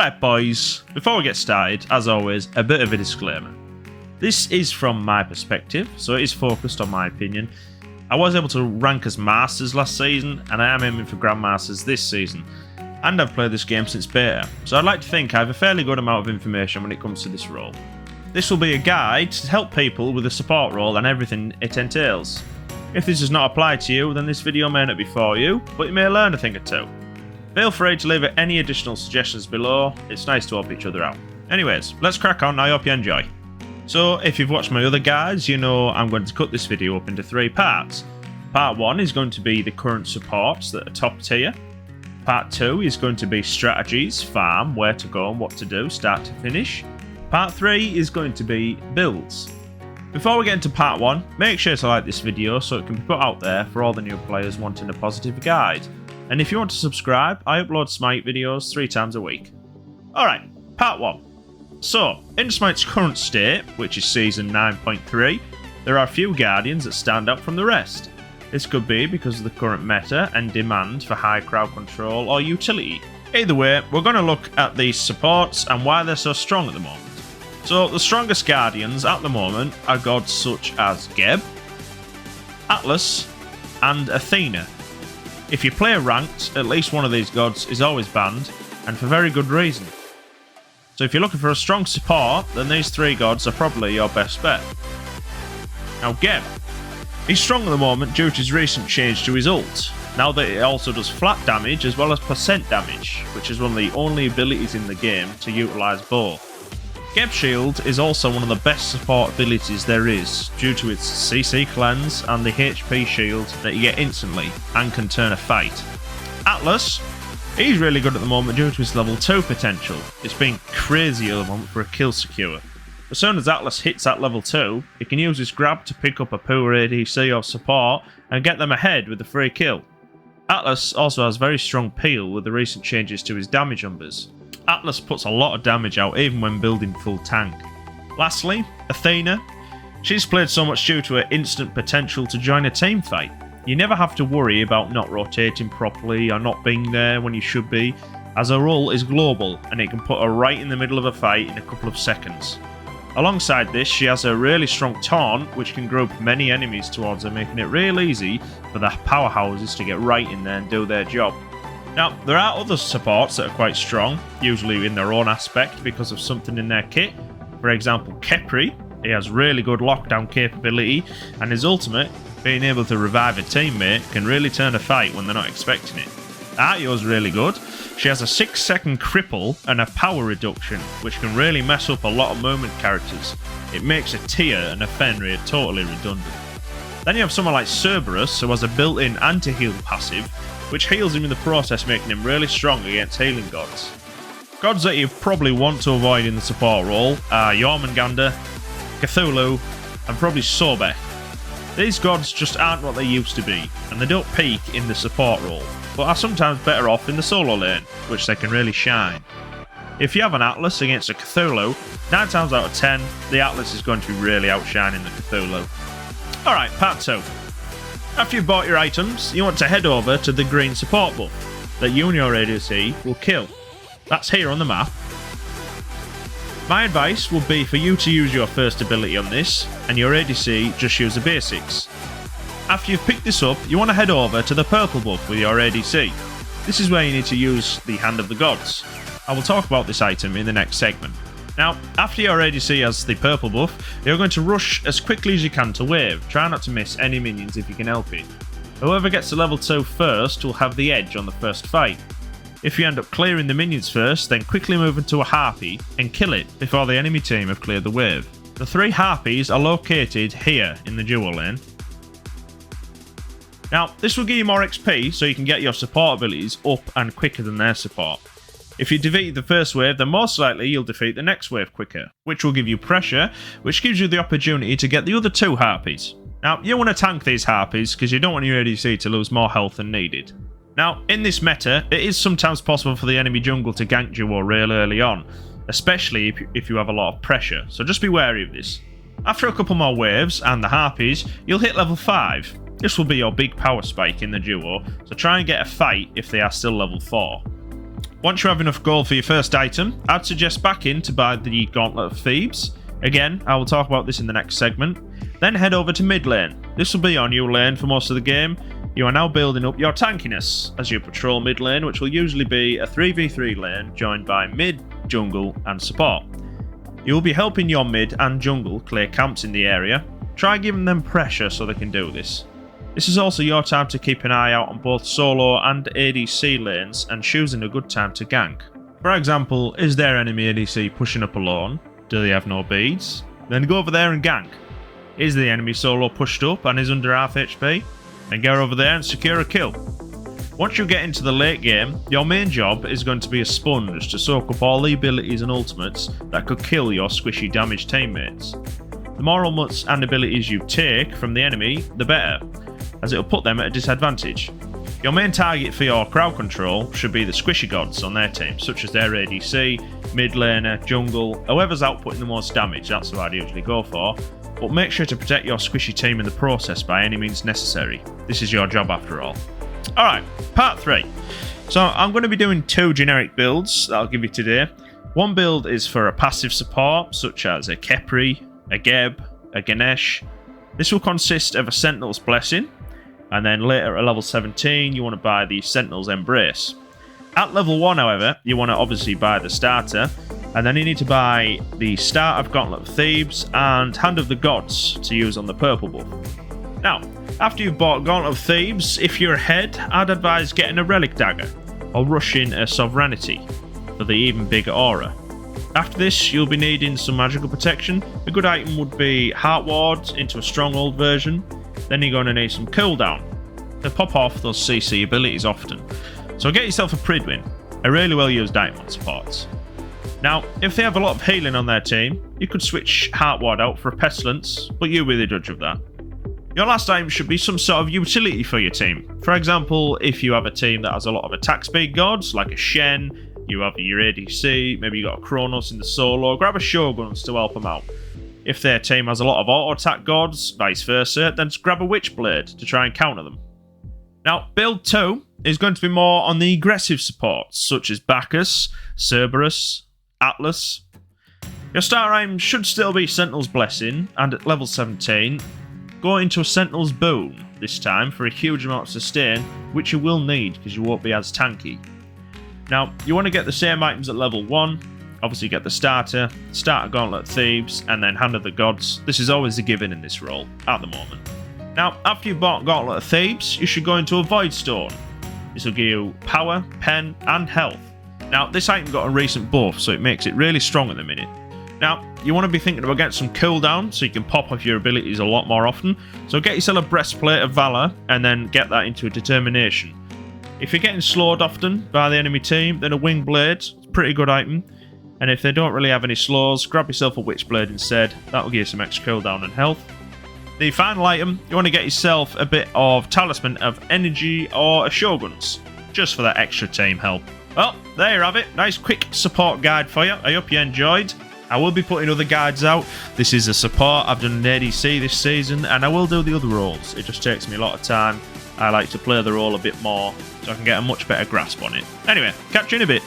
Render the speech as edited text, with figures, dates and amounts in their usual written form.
Alright boys, before we get started, as always, a bit of a disclaimer. This is from my perspective, so it is focused on my opinion. I was able to rank as Masters last season, and I am aiming for Grandmasters this season. And I've played this game since beta, so I'd like to think I have a fairly good amount of information when it comes to this role. This will be a guide to help people with the support role and everything it entails. If this does not apply to you, then this video may not be for you, but you may learn a thing or two. Feel free to leave any additional suggestions below, it's nice to help each other out. Anyways, let's crack on, I hope you enjoy. So, if you've watched my other guides, you know I'm going to cut this video up into 3 parts. Part 1 is going to be the current supports that are top tier. Part 2 is going to be strategies, farm, where to go and what to do, start to finish. Part 3 is going to be builds. Before we get into part 1, make sure to like this video so it can be put out there for all the new players wanting a positive guide. And if you want to subscribe, I upload Smite videos 3 times a week. Alright, part 1. So, in Smite's current state, which is season 9.3, there are a few guardians that stand out from the rest. This could be because of the current meta and demand for high crowd control or utility. Either way, we're going to look at these supports and why they're so strong at the moment. So, the strongest guardians at the moment are gods such as Geb, Atlas, and Athena. If you play ranked, at least one of these gods is always banned, and for very good reason. So if you're looking for a strong support, then these 3 gods are probably your best bet. Now Geb. He's strong at the moment due to his recent change to his ult, now that it also does flat damage as well as percent damage, which is one of the only abilities in the game to utilise both. Geb Shield is also one of the best support abilities there is, due to its CC cleanse and the HP shield that you get instantly and can turn a fight. Atlas, he's really good at the moment due to his level 2 potential. It's been crazy at the moment for a kill secure. As soon as Atlas hits that level 2, he can use his grab to pick up a poor ADC or support and get them ahead with a free kill. Atlas also has very strong peel with the recent changes to his damage numbers. Atlas puts a lot of damage out even when building full tank. Lastly, Athena. She's played so much due to her instant potential to join a team fight. You never have to worry about not rotating properly or not being there when you should be, as her role is global and it can put her right in the middle of a fight in a couple of seconds. Alongside this, she has a really strong taunt which can group many enemies towards her, making it real easy for the powerhouses to get right in there and do their job. Now, there are other supports that are quite strong, usually in their own aspect because of something in their kit. For example, Khepri, he has really good lockdown capability, and his ultimate, being able to revive a teammate, can really turn a fight when they're not expecting it. Artio's really good. She has a 6-second cripple and a power reduction, which can really mess up a lot of moment characters. It makes a Tia and a Fenrir totally redundant. Then you have someone like Cerberus, who has a built-in anti-heal passive, which heals him in the process, making him really strong against healing gods. Gods that you probably want to avoid in the support role are Jormungandr, Cthulhu, and probably Sobek. These gods just aren't what they used to be, and they don't peak in the support role, but are sometimes better off in the solo lane, which they can really shine. If you have an Atlas against a Cthulhu, 9 times out of 10, the Atlas is going to be really outshining the Cthulhu. Alright, part 2. After you've bought your items, you want to head over to the green support buff that you and your ADC will kill. That's here on the map. My advice would be for you to use your first ability on this, and your ADC just use the basics. After you've picked this up, you want to head over to the purple buff with your ADC. This is where you need to use the Hand of the Gods. I will talk about this item in the next segment. Now, after your ADC has the purple buff, you're going to rush as quickly as you can to wave. Try not to miss any minions if you can help it. Whoever gets to level 2 first will have the edge on the first fight. If you end up clearing the minions first, then quickly move into a harpy and kill it before the enemy team have cleared the wave. The 3 harpies are located here in the duo lane. Now, this will give you more XP so you can get your support abilities up and quicker than their support. If you defeat the first wave, then most likely you'll defeat the next wave quicker, which will give you pressure, which gives you the opportunity to get the other 2 harpies. Now, you want to tank these harpies because you don't want your ADC to lose more health than needed. Now, in this meta, it is sometimes possible for the enemy jungle to gank duo real early on, especially if you have a lot of pressure, so just be wary of this. After a couple more waves and the harpies, you'll hit level 5. This will be your big power spike in the duo, so try and get a fight if they are still level 4. Once you have enough gold for your first item, I'd suggest backing to buy the Gauntlet of Thebes. Again, I will talk about this in the next segment. Then head over to mid lane. This will be your new lane for most of the game. You are now building up your tankiness as you patrol mid lane, which will usually be a 3v3 lane joined by mid, jungle and support. You will be helping your mid and jungle clear camps in the area. Try giving them pressure so they can do this. This is also your time to keep an eye out on both solo and ADC lanes and choosing a good time to gank. For example, is their enemy ADC pushing up alone? Do they have no beads? Then go over there and gank. Is the enemy solo pushed up and is under half HP? And go over there and secure a kill. Once you get into the late game, your main job is going to be a sponge to soak up all the abilities and ultimates that could kill your squishy damaged teammates. The more ultimates and abilities you take from the enemy, the better, as it will put them at a disadvantage. Your main target for your crowd control should be the squishy gods on their team, such as their ADC, mid laner, jungle, whoever's outputting the most damage, that's what I'd usually go for. But make sure to protect your squishy team in the process by any means necessary. This is your job after all. Alright, part 3. So I'm going to be doing 2 generic builds that I'll give you today. One build is for a passive support, such as a Khepri, a Geb, a Ganesh. This will consist of a Sentinel's Blessing, and then later at level 17 you want to buy the Sentinel's Embrace. At level 1, however, you want to obviously buy the starter, and then you need to buy the start of Gauntlet of Thebes and Hand of the Gods to use on the purple buff. Now, after you've bought Gauntlet of Thebes, if you're ahead, I'd advise getting a Relic Dagger, or rushing a Sovereignty for the even bigger aura. After this, you'll be needing some magical protection. A good item would be Heart Ward into a Stronghold version. Then you're going to need some cooldown to pop off those CC abilities often. So get yourself a Pridwin, a really well used item on supports. Now, if they have a lot of healing on their team, you could switch Heart Ward out for a Pestilence, but you'll be the judge of that. Your last item should be some sort of utility for your team. For example, if you have a team that has a lot of attack speed gods, like a Shen, you have your ADC, maybe you got a Kronos in the solo, grab a Shoguns to help them out. If their team has a lot of auto attack gods, vice versa, then just grab a Witchblade to try and counter them. Now, build 2 is going to be more on the aggressive supports, such as Bacchus, Cerberus, Atlas. Your starter item should still be Sentinel's Blessing, and at level 17, go into a Sentinel's Boon this time for a huge amount of sustain, which you will need because you won't be as tanky. Now, you want to get the same items at level 1, obviously get the starter Gauntlet of Thebes, and then Hand of the Gods. This is always a given in this role, at the moment. Now, after you've bought Gauntlet of Thebes, you should go into a Void Stone. This will give you power, pen, and health. Now, this item got a recent buff, so it makes it really strong at the minute. Now, you want to be thinking about getting some cooldown, so you can pop off your abilities a lot more often. So get yourself a Breastplate of Valor, and then get that into a Determination. If you're getting slowed often by the enemy team, then a Wing Blade is a pretty good item. And if they don't really have any slows, grab yourself a Witchblade instead. That'll give you some extra cooldown and health. The final item, you want to get yourself a bit of Talisman of Energy or a Shoguns, just for that extra team help. Well, there you have it. Nice quick support guide for you. I hope you enjoyed. I will be putting other guides out. This is a support. I've done an ADC this season, and I will do the other roles. It just takes me a lot of time. I like to play the role a bit more, so I can get a much better grasp on it. Anyway, catch you in a bit.